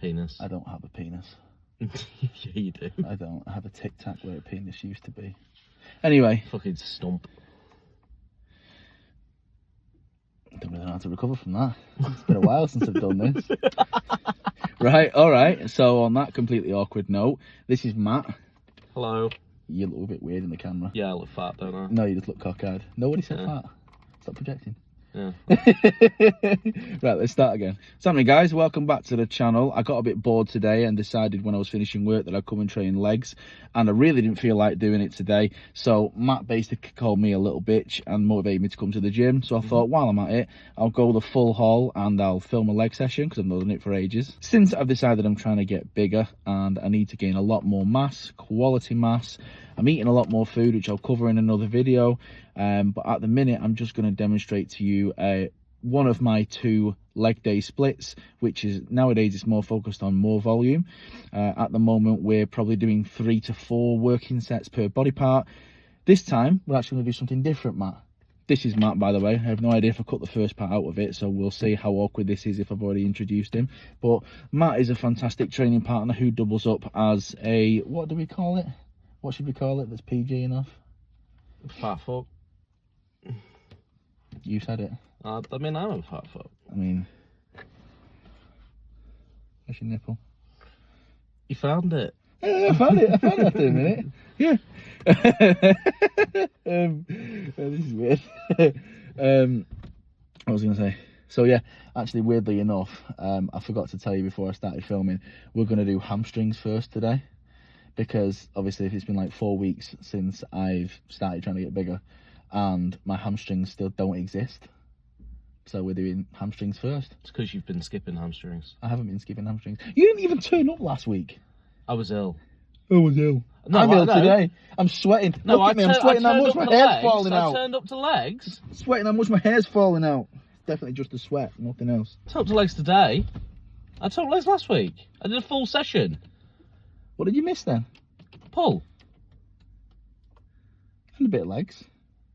penis. I don't have a penis. Yeah, you do. I don't. I have a tic tac where a penis used to be. Anyway. Fucking stump. I don't really know how to recover from that. It's been a while since I've done this. Right, alright. So on that completely awkward note, this is Matt. Hello. You look a bit weird in the camera. Yeah, I look fat, don't I? No, you just look cockeyed. Nobody said fat. Stop projecting. Yeah. Right, let's start again. So anyway, guys, welcome back to the channel. I got a bit bored today and decided when I was finishing work that I'd come and train legs, and I really didn't feel like doing it today. So Matt basically called me a little bitch and motivated me to come to the gym. So I thought, while I'm at it, I'll go the full haul and I'll film a leg session because I've not done it for ages. Since I've decided I'm trying to get bigger and I need to gain a lot more mass, quality mass, I'm eating a lot more food, which I'll cover in another video. But at the minute, I'm just going to demonstrate to you one of my 2 leg day splits, which is nowadays it's more focused on more volume. At the moment, we're probably doing 3 to 4 working sets per body part. This time, we're actually going to do something different, Matt. This is Matt, by the way. I have no idea if I cut the first part out of it, so we'll see how awkward this is if I've already introduced him. But Matt is a fantastic training partner who doubles up as a, what do we call it? What should we call it that's PG enough? Fat fuck. You said it. I mean, I'm a fat fuck. I mean, where's your nipple? You found it. I found it after a minute. Yeah. This is weird. I was going to say, so yeah, actually weirdly enough, I forgot to tell you before I started filming, we're going to do hamstrings first today. Because obviously if it's been like 4 weeks since I've started trying to get bigger and my hamstrings still don't exist. So we're doing hamstrings first. It's because you've been skipping hamstrings. I haven't been skipping hamstrings. You didn't even turn up last week. I was ill. I was ill. No, I'm ill today. I'm sweating. No, Look at me, I'm sweating how much my hair's falling out. I turned up to legs. Sweating how much my hair's falling out. It's definitely just the sweat, nothing else. I turned up to legs today. I turned up legs last week. I did a full session. What did you miss then? Pull. And a bit of legs.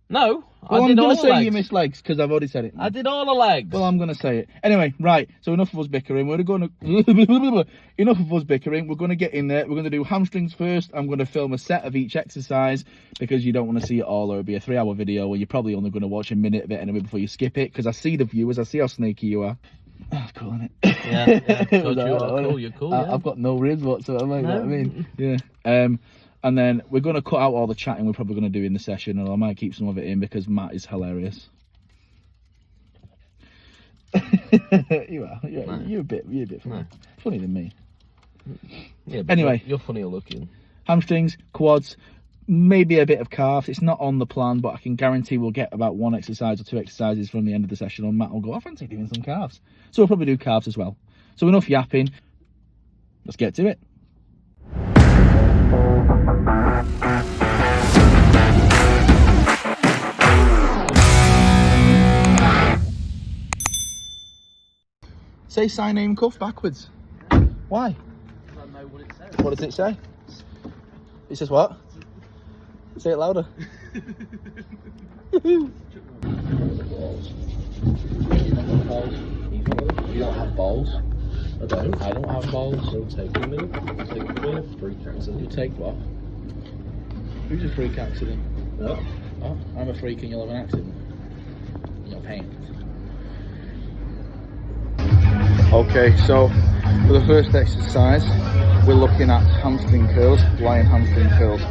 No, well, I did I'm all going the to say legs. you missed legs because I've already said it. I did all the legs. Well, I'm going to say it. Anyway, right, so enough of us bickering. We're going to... enough of us bickering. We're going to get in there. We're going to do hamstrings first. I'm going to film a set of each exercise because you don't want to see it all. Or it'll be a 3-hour video where you're probably only going to watch a minute of it anyway before you skip it because I see the viewers. I see how snaky you are. That's cool, isn't it? Yeah. You're cool. Yeah. I've got no ribs whatsoever. No. You know what I mean? Yeah. And then we're going to cut out all the chatting we're probably going to do in the session, and I might keep some of it in because Matt is hilarious. You are. You're a bit funny. Funnier than me. Yeah. But anyway, you're funnier looking. Hamstrings, quads, maybe a bit of calves. It's not on the plan, but I can guarantee we'll get about 1 exercise or 2 exercises from the end of the session, and Matt will go, I fancy doing some calves. So we'll probably do calves as well. So enough yapping. Let's get to it. Say sign name cuff backwards. Why? I know what it says. What does it say? It says what? Say it louder. You don't have balls. I don't. I don't have balls. So take a minute. Take a minute. Freak accident. You take what? Who's a freak accident? What? Oh, I'm a freak and you'll have an accident. In your pants. Okay, so for the first exercise, we're looking at hamstring curls, lying hamstring curls.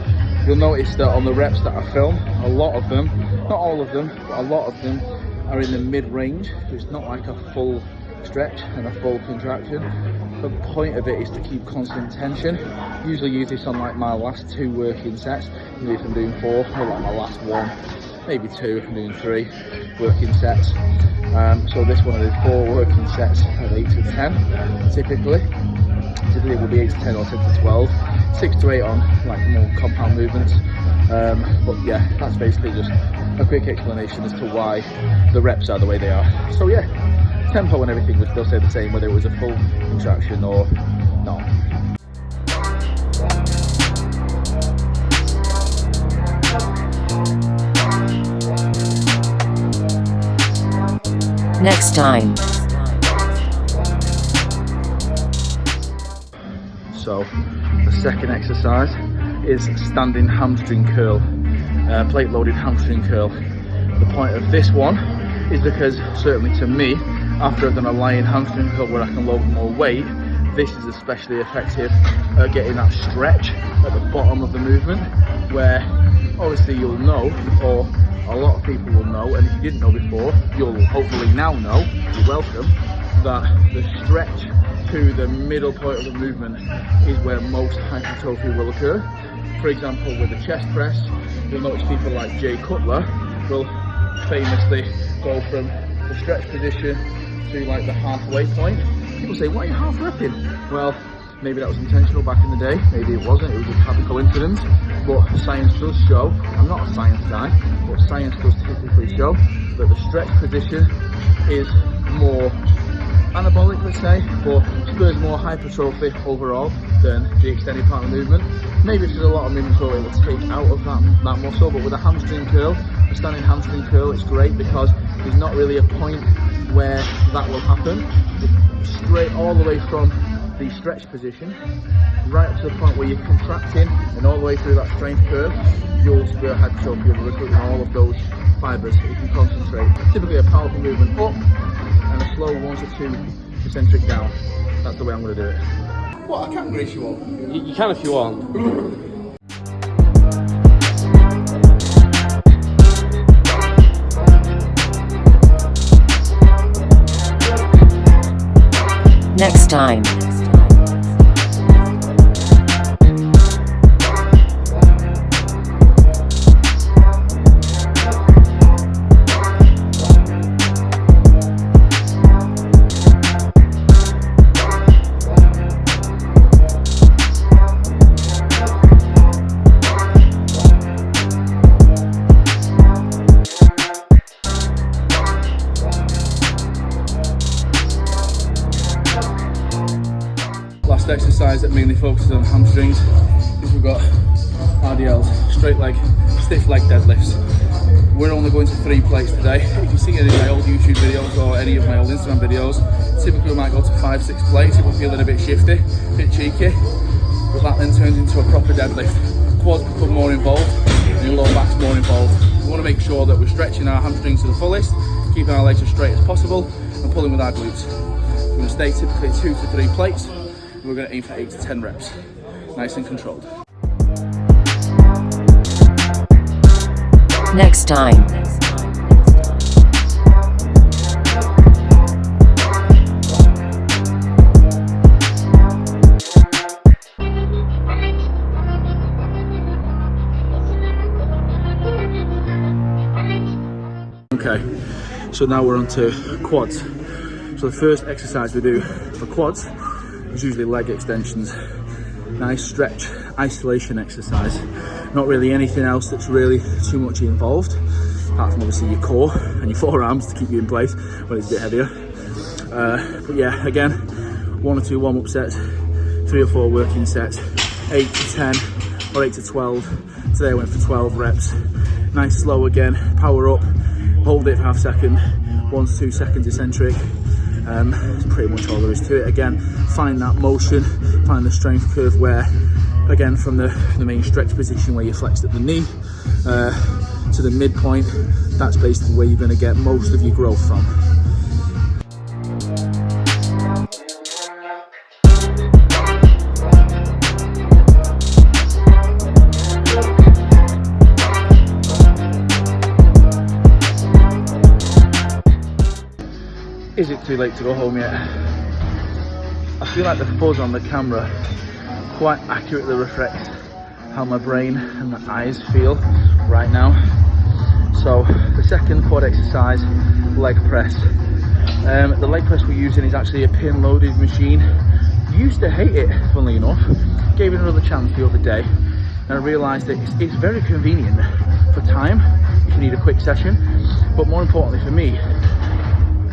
You'll notice that on the reps that I film, a lot of them, not all of them, but a lot of them are in the mid-range. So it's not like a full stretch and a full contraction. The point of it is to keep constant tension. Usually use this on like my last 2 working sets. Maybe if I'm doing 4, or like my last 1, maybe 2 if I'm doing 3 working sets. So this one I did 4 working sets of 8 to 10 typically. Typically it will be 8 to 10 or 10 to 12. 6 to 8 on like more compound movements. But yeah, that's basically just a quick explanation as to why the reps are the way they are. So yeah, tempo and everything would still stay the same whether it was a full contraction or not. Next time. So the second exercise is standing hamstring curl, plate loaded hamstring curl. The point of this one is because, certainly to me, after I've done a lying hamstring curl where I can load more weight, this is especially effective at getting that stretch at the bottom of the movement, where obviously you'll know, or a lot of people will know, and if you didn't know before, you'll hopefully now know, you're welcome, that the stretch to the middle point of the movement is where most hypertrophy will occur. For example, with the chest press, you'll notice people like Jay Cutler will famously go from the stretch position to like the halfway point. People say, why are you half repping? Well, maybe that was intentional back in the day, maybe it wasn't, it was just happy coincidence, but science does show, I'm not a science guy, but science does typically show that the stretch position is more anabolic, let's say, but spurs more hypertrophy overall than the extended part of the movement. Maybe there's a lot of movement so it will take out of that muscle, but with a hamstring curl, a standing hamstring curl, it's great because there's not really a point where that will happen. Straight all the way from the stretch position right up to the point where you're contracting and all the way through that strength curve, you'll spur hypertrophy and recruiting all of those fibers if you concentrate. Typically a powerful movement up and a slow 1 to 2 eccentric down. That's the way I'm going to do it. What, I can't grease you up? You can if you want. Next time. Last exercise that mainly focuses on hamstrings is we've got RDLs, straight leg, stiff leg deadlifts. We're only going to 3 plates today. If you see any of my old YouTube videos or any of my old Instagram videos, typically we might go to 5-6 plates if we're feeling a bit shifty, a bit cheeky, but that then turns into a proper deadlift. Quads become more involved and your lower back's more involved. We want to make sure that we're stretching our hamstrings to the fullest, keeping our legs as straight as possible and pulling with our glutes. We're going to stay typically 2 to 3 plates. We're going to aim for 8 to 10 reps, nice and controlled. Next time. Okay, so now we're on to quads. So the first exercise we do for quads is usually leg extensions. Nice stretch, isolation exercise. Not really anything else that's really too much involved, apart from obviously your core and your forearms to keep you in place when it's a bit heavier. But yeah, again, 1 or 2 warm-up sets, 3 or 4 working sets, 8 to 10 or 8 to 12. Today I went for 12 reps. Nice slow again, power up, hold it for half second, 1 to 2 seconds eccentric. That's pretty much all there is to it. Again, find that motion, find the strength curve where, again, from the main stretch position where you flexed at the knee to the midpoint, that's basically where you're going to get most of your growth from. Is it too late to go home yet? I feel like the fuzz on the camera quite accurately reflects how my brain and my eyes feel right now. So the second quad exercise, leg press. The leg press we're using is actually a pin loaded machine. Used to hate it, funnily enough. Gave it another chance the other day and I realised that it's very convenient for time if you need a quick session, but more importantly for me,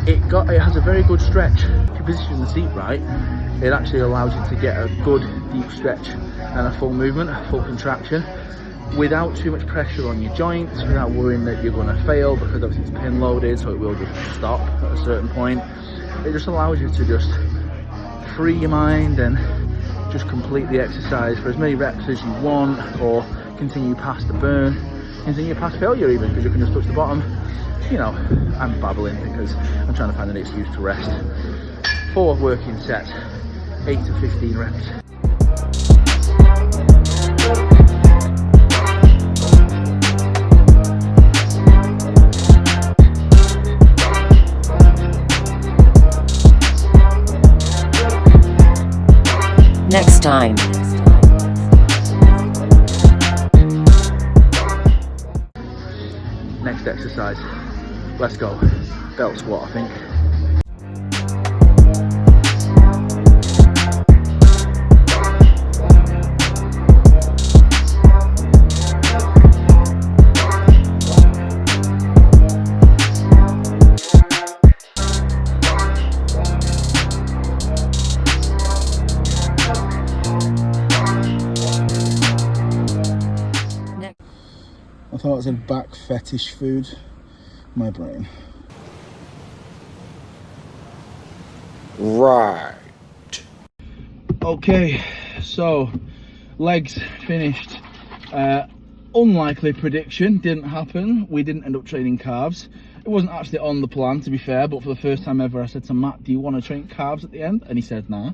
it has a very good stretch. If you position the seat right, it actually allows you to get a good deep stretch and a full movement, a full contraction, without too much pressure on your joints, without worrying that you're going to fail, because obviously it's pin loaded, so it will just stop at a certain point. It just allows you to just free your mind and just complete the exercise for as many reps as you want, or continue past the burn, continue past failure even, because you can just touch the bottom. You know, I'm babbling because I'm trying to find an excuse to rest. 4 working sets, 8 to 15 reps. Next time. Next exercise. Let's go. Belt squat, I think. I thought it said back fetish food. My brain. Right. Okay, so legs finished. Unlikely prediction, didn't happen. We didn't end up training calves. It wasn't actually on the plan, to be fair, but for the first time ever I said to Matt, do you want to train calves at the end? And he said nah,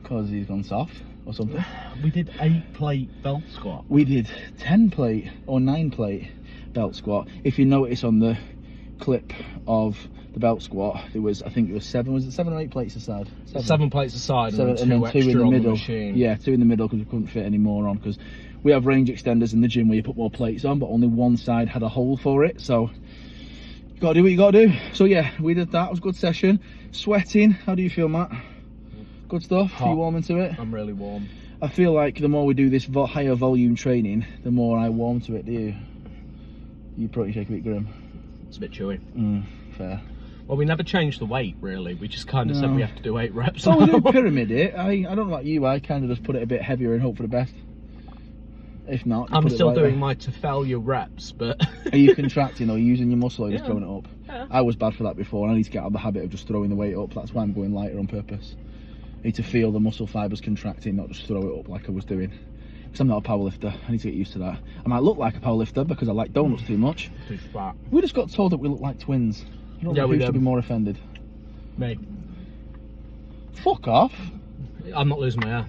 because he's gone soft or something. We did 8 plate belt squat. We did 10 plate or 9 plate belt squat. If you notice on the clip of the belt squat, there was, I think it was 7, was it 7 or 8 plates aside? 7 plates aside, Seven, and then 2 extra in the on middle. the machine. Yeah, 2 in the middle because we couldn't fit any more on, because we have range extenders in the gym where you put more plates on, but only one side had a hole for it, so you gotta do what you gotta do. So yeah, we did that. It was a good session. Sweating, how do you feel, Matt? Good stuff? Hot. Are you warm into it? I'm really warm. I feel like the more we do this higher volume training, the more I warm to it. Do you? You probably shake a bit grim. It's a bit chewy. Fair. Well, we never changed the weight, really. We just kind of said we have to do 8 reps. So we do pyramid it. I don't know about you, I kind of just put it a bit heavier and hope for the best. If not, I'm put it still lighter. doing my to failure reps, but... Are you contracting or using your muscle or just Yeah. throwing it up? Yeah. I was bad for that before, and I need to get out of the habit of just throwing the weight up. That's why I'm going lighter on purpose. I need to feel the muscle fibres contracting, not just throw it up like I was doing. Because I'm not a powerlifter. I need to get used to that. I might look like a powerlifter because I like donuts too much. Too fat. We just got told that we look like twins. I don't Yeah, know we who should do. be more offended. Me. Fuck off. I'm not losing my hair.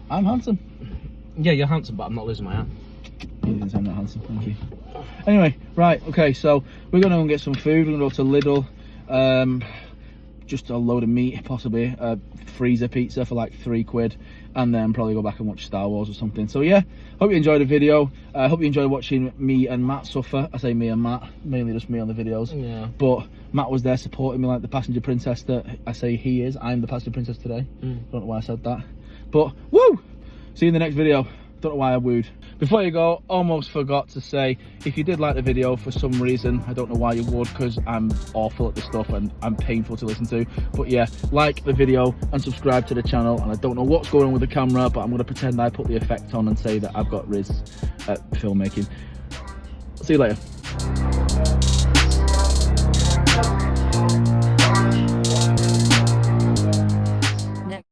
I'm handsome. Yeah, you're handsome, but I'm not losing my hair. You didn't say I'm not handsome, thank you. Anyway, right, okay, so we're going to go and get some food. We're going to go to Lidl. Just a load of meat, possibly a freezer pizza for like £3, and then probably go back and watch Star Wars or something. So yeah, hope you enjoyed the video. I hope you enjoyed watching me and Matt suffer. I say me and Matt, mainly just me on the videos. Yeah. But Matt was there supporting me like the passenger princess that I say he is. I'm the passenger princess today. Don't know why I said that. But woo! See you in the next video. Don't know why I wooed. Before you go, almost forgot to say, if you did like the video for some reason, I don't know why you would, because I'm awful at this stuff and I'm painful to listen to, but yeah, like the video and subscribe to the channel. And I don't know what's going on with the camera, but I'm going to pretend I put the effect on and say that I've got Riz at filmmaking. See you later.